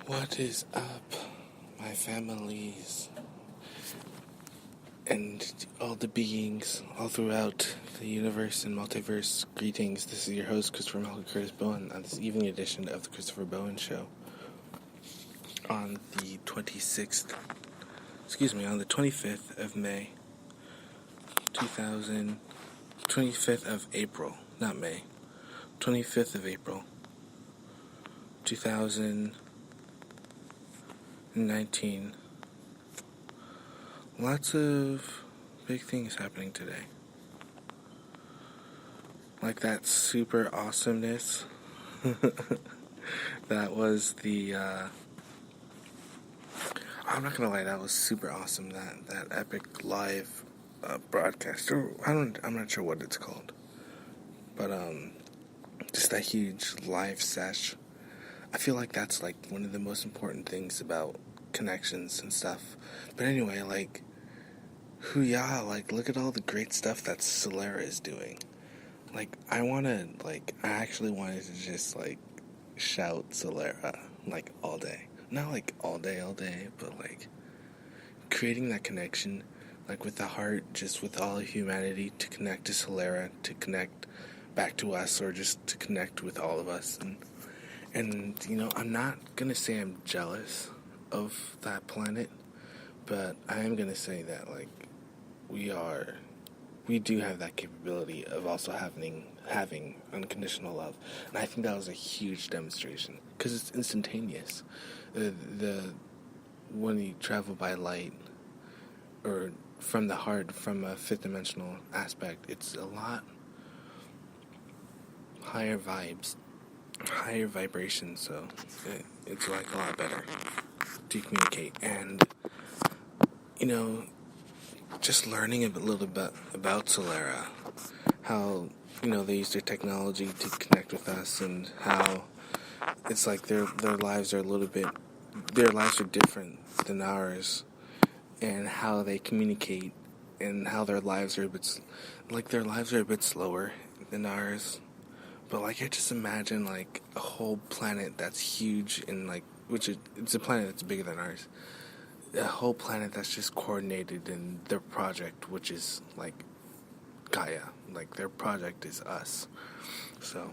What is up, my families, and all the beings all throughout the universe and multiverse? Greetings, this is your host, Christopher Malcolm Curtis Bowen, on this evening edition of the Christopher Bowen Show. On the 25th of May, 25th of April, not May, 25th of April, 2019. Lots of big things happening today. Like that super awesomeness. That was I'm not gonna lie, that was super awesome. That epic live broadcast. I'm not sure what it's called. But just that huge live sesh. I feel like that's like one of the most important things about connections and stuff. But anyway, like, look at all the great stuff that Solera is doing. Like, I actually wanted to just, like, shout Solera, like, all day. Not, like, all day, but, like, creating that connection, like, with the heart, just with all of humanity, to connect to Solera, to connect back to us, or just to connect with all of us. And you know, I'm not gonna say I'm jealous of that planet, but I am gonna say that, like, we do have that capability of also having unconditional love. And I think that was a huge demonstration, because it's instantaneous. When you travel by light, or from the heart, from a fifth dimensional aspect, it's a lot higher vibration, so it's like a lot better to communicate. And, you know, just learning a little bit about Solera, how, you know, they use their technology to connect with us, and how it's like their lives are different than ours, and how they communicate, and how their lives are a bit slower than ours. But, like, I just imagine, like, a whole planet that's huge, and, like, it's a planet that's bigger than ours. A whole planet that's just coordinated in their project, which is, like, Gaia. Like, their project is us. So,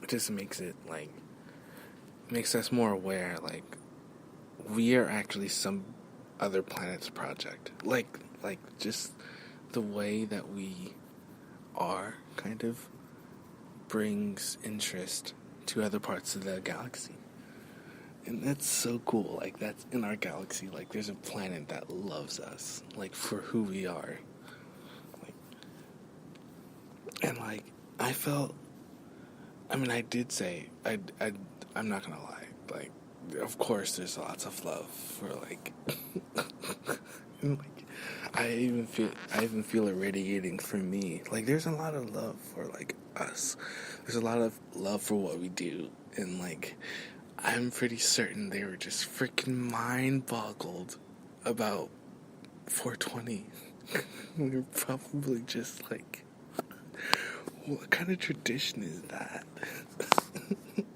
it just makes us more aware, like, we are actually some other planet's project. Like, just the way that we are, kind of, brings interest to other parts of the galaxy. And that's so cool. Like, that's in our galaxy. Like, there's a planet that loves us, like, for who we are. Like, and, like, I did say, I'm not gonna lie. Like, of course, there's lots of love for, like, and, like, I even feel it radiating from me. Like, there's a lot of love for, like, us. There's a lot of love for what we do. And, like, I'm pretty certain they were just freaking mind-boggled about 420. We were probably just like, what kind of tradition is that?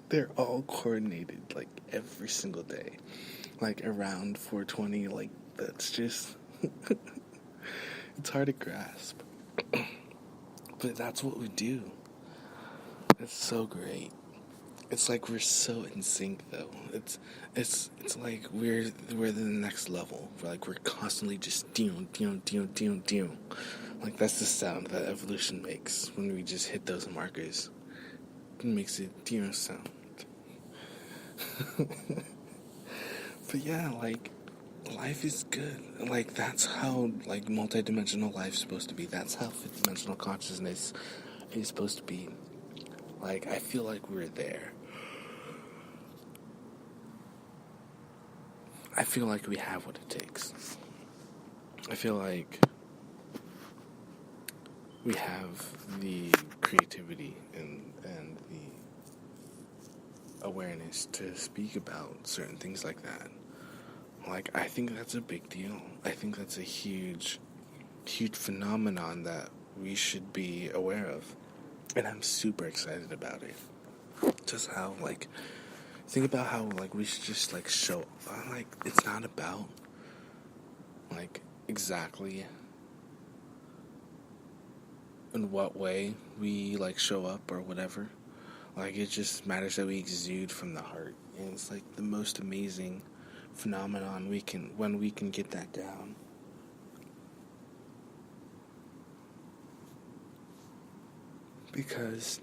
They're all coordinated, like, every single day. Like, around 420, like, that's just... It's hard to grasp. But that's what we do. It's so great. It's like we're so in sync, though. It's like we're the next level. We're constantly just like, that's the sound that evolution makes when we just hit those markers. It makes it sound. But yeah, like, life is good. Like, that's how, like, multidimensional life's supposed to be. That's how fifth dimensional consciousness is supposed to be. Like, I feel like we're there. I feel like we have what it takes. I feel like we have the creativity and the awareness to speak about certain things like that. Like, I think that's a big deal. I think that's a huge, huge phenomenon that we should be aware of. And I'm super excited about it. Just how, like, think about how, like, we should just, like, show up. Like, it's not about, like, exactly in what way we, like, show up or whatever. Like, it just matters that we exude from the heart. And it's, like, the most amazing phenomenon when we can get that down. Because,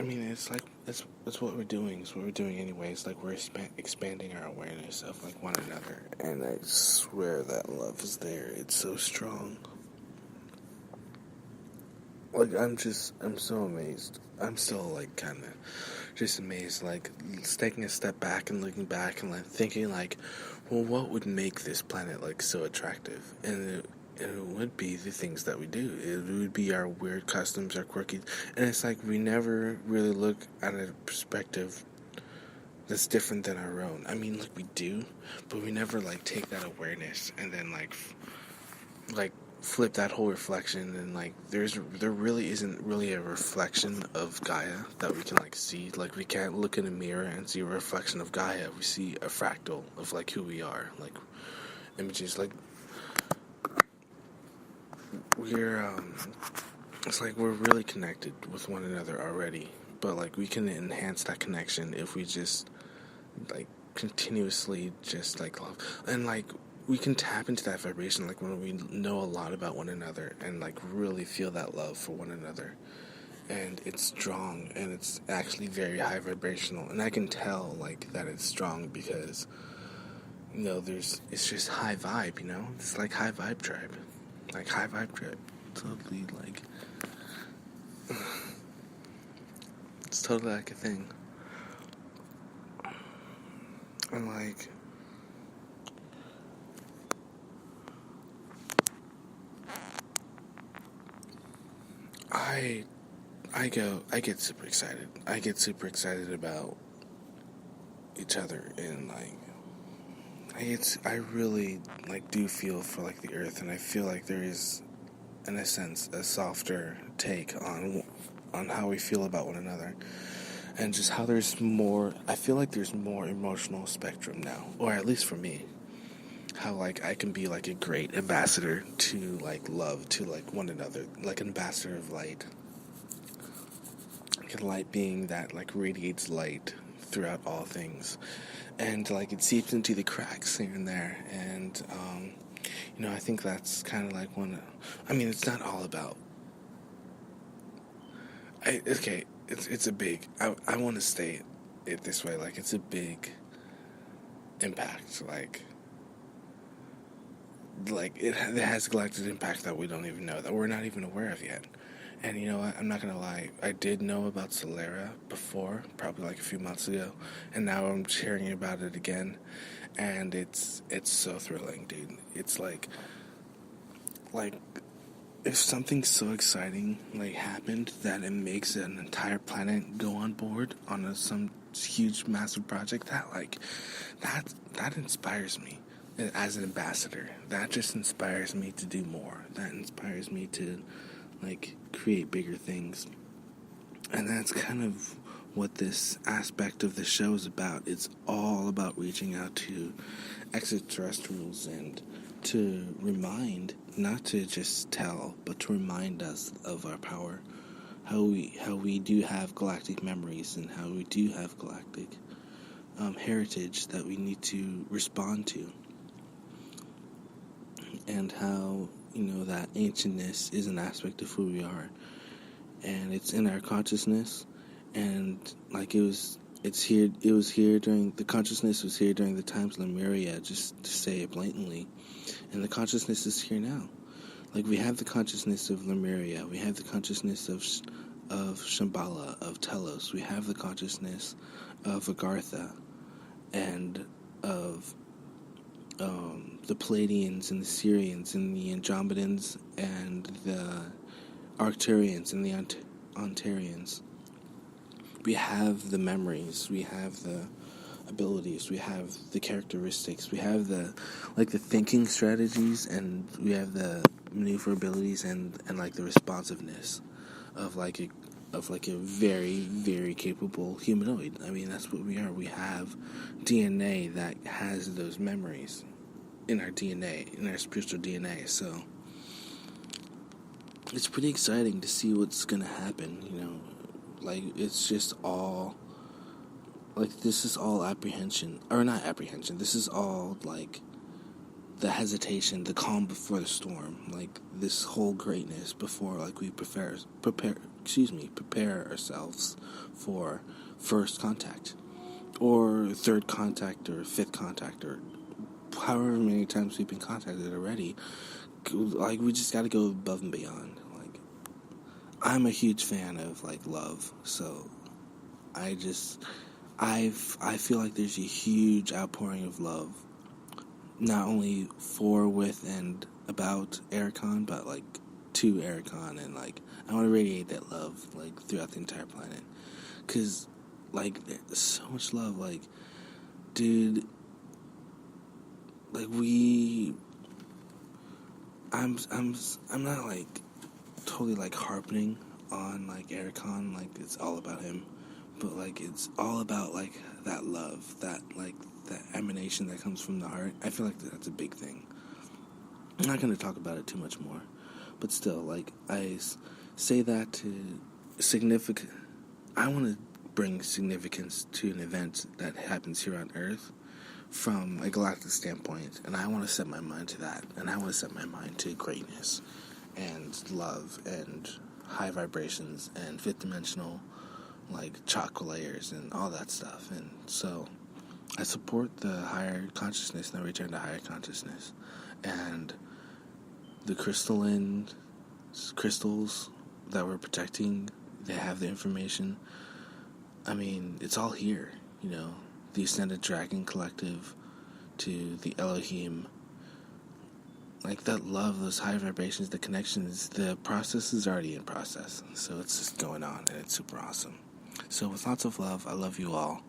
I mean, it's like, that's what we're doing. It's what we're doing anyway. It's like we're expanding our awareness of, like, one another. And I swear that love is there. It's so strong. Like, I'm so amazed. I'm still, like, kind of just amazed. Like, taking a step back and looking back and, like, thinking, like, well, what would make this planet, like, so attractive? And it would be the things that we do. It would be our weird customs, our quirky... And it's like we never really look at a perspective that's different than our own. I mean, like, we do, but we never, like, take that awareness and then, like, flip that whole reflection, and, like, there really isn't really a reflection of Gaia that we can, like, see. Like, we can't look in a mirror and see a reflection of Gaia. We see a fractal of, like, who we are, like, images. Like, we're it's like we're really connected with one another already, but, like, we can enhance that connection if we just, like, continuously just, like, love. And, like, we can tap into that vibration, like, when we know a lot about one another and, like, really feel that love for one another. And it's strong, and it's actually very high vibrational. And I can tell, like, that it's strong because, you know, it's just high vibe, you know? It's like high vibe tribe. Like, high vibe tribe. Totally, like, it's totally, like, a thing. And, like, I get super excited. I get super excited about each other, and, like, I really, like, do feel for, like, the earth, and I feel like there is, in a sense, a softer take on how we feel about one another, and just how I feel like there's more emotional spectrum now, or at least for me, how, like, I can be, like, a great ambassador to, like, love, to, like, one another, like, an ambassador of light. Like, light being that, like, radiates light throughout all things, and, like, it seeps into the cracks here and there, and, you know, I think that's kind of like I mean, it's not all about, it's a big, I want to state it this way, like, it's a big impact, like, it has galactic impact that we don't even know, that we're not even aware of yet. And, you know what, I'm not gonna lie, I did know about Solera before, probably like a few months ago, and now I'm hearing about it again, and it's so thrilling, dude. It's like, if something so exciting, like, happened that it makes an entire planet go on board on some huge, massive project, that inspires me as an ambassador. That just inspires me to do more. That inspires me to, like, create bigger things. And that's kind of what this aspect of the show is about. It's all about reaching out to extraterrestrials and to remind, not to just tell, but to remind us of our power. How we do have galactic memories, and how we do have galactic heritage that we need to respond to. And how, you know, that ancientness is an aspect of who we are, and it's in our consciousness, and, like, the consciousness was here during the times of Lemuria, just to say it blatantly, and the consciousness is here now. Like, we have the consciousness of Lemuria, we have the consciousness of Shambhala, of Telos, we have the consciousness of Agartha, and of the Palladians and the Syrians and the Andromedans and the Arcturians and the Ontarians. We have the memories, we have the abilities, we have the characteristics, we have the thinking strategies, and we have the maneuverabilities and like the responsiveness of, like, of like a very, very capable humanoid. I mean, that's what we are. We have DNA that has those memories in our DNA, in our spiritual DNA. So it's pretty exciting to see what's gonna happen. Like it's just all like this is all apprehension, or not apprehension. This is all like the hesitation, the calm before the storm, like this whole greatness before, like we prepare ourselves for first contact, or third contact, or fifth contact, or however many times we've been contacted already. Like we just got to go above and beyond. Like I'm a huge fan of like love, so I feel like there's a huge outpouring of love, not only for, with, and about Ericon, but like to Ericon, and like I want to radiate that love like throughout the entire planet, cause like there's so much love, like dude, like I'm not like totally like harping on like Ericon, like it's all about him, but like it's all about like that love, that like that emanation that comes from the heart. I feel like that's a big thing. I'm not going to talk about it too much more, but still, like I say that to significant. I want to bring significance to an event that happens here on Earth from a galactic standpoint, and I want to set my mind to that, and I want to set my mind to greatness and love and high vibrations and fifth dimensional like chakra layers and all that stuff. And so I support the higher consciousness and the return to higher consciousness, and the crystals that we're protecting, they have the information. I mean, it's all here, the Ascended Dragon Collective to the Elohim. Like that love, those high vibrations, the connections, the process is already in process. So it's just going on, and it's super awesome. So with lots of love, I love you all.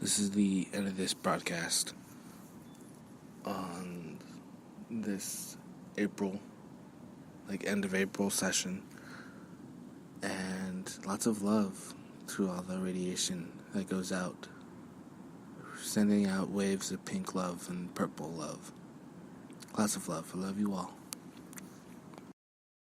This is the end of this broadcast on this April, like end of April session. And lots of love through all the radiation that goes out. Sending out waves of pink love and purple love. Lots of love. I love you all.